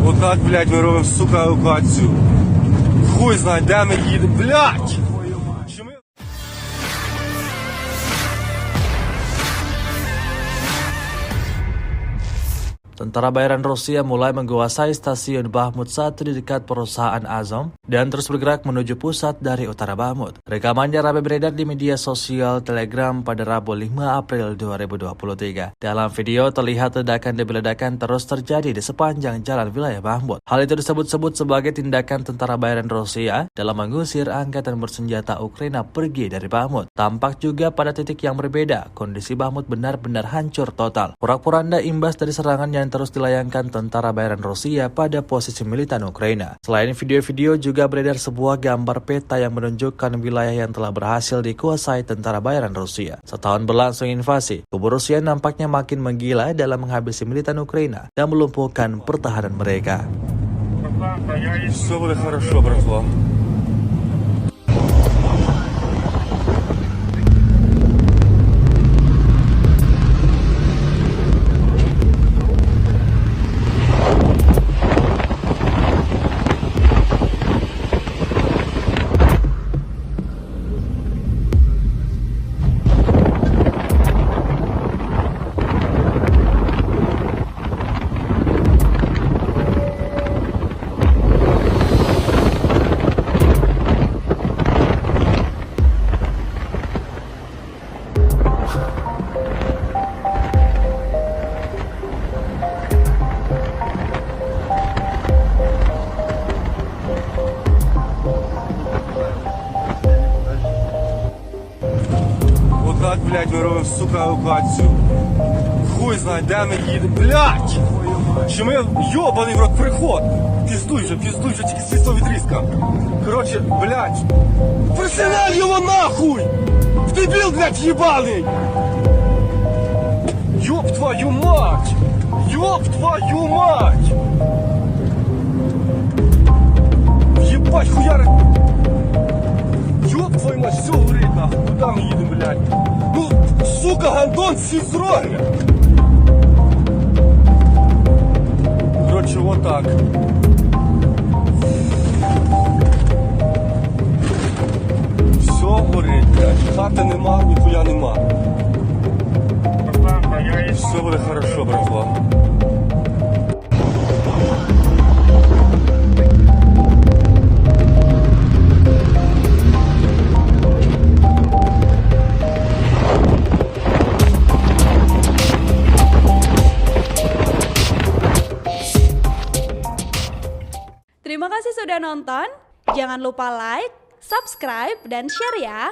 Отак, блядь, ми робимо, сука, евакуацію. Хуй знає, де ми їдемо, блядь! Чи ми... Tentara bayaran Rusia mulai menguasai stasiun Bahmut 1 di dekat perusahaan Azom dan terus bergerak menuju pusat dari utara Bahmut. Rekamannya ramai beredar di media sosial Telegram pada Rabu 5 April 2023. Dalam video terlihat ledakan demi ledakan terus terjadi di sepanjang jalan wilayah Bahmut. Hal itu disebut-sebut sebagai tindakan tentara bayaran Rusia dalam mengusir angkatan bersenjata Ukraina pergi dari Bahmut. Tampak juga pada titik yang berbeda, kondisi Bahmut benar-benar hancur total. Porak-poranda imbas dari serangan yang terus dilayangkan tentara bayaran Rusia pada posisi militan Ukraina. Selain video-video juga beredar sebuah gambar peta yang menunjukkan wilayah yang telah berhasil dikuasai tentara bayaran Rusia. Setahun berlangsung invasi, kubu Rusia nampaknya makin menggila dalam menghabisi militan Ukraina dan melumpuhkan pertahanan mereka. Все буде хорошо, братва. Отак, блядь, ми робимо, сука, евакуацію. Хуй знає, де ми їдемо, блядь! Чи ми йобаний в рот приход? Піздуй вже, тільки з цього відрізка. Коротше, блядь, присилай його нахуй! В дебіл, блядь, їбаний! Йоб твою мать! Йоб твою мать! Єбать, хуяри! Ёб твою мать, все горит нахуй, куда мы едем, блядь? Ну, сука, гандон, сизроги! Короче, вот так. Все горить, блядь, хати нема, ніхуя нема. Все буде хорошо, братва. Terima kasih sudah nonton. Jangan lupa like, subscribe, dan share ya.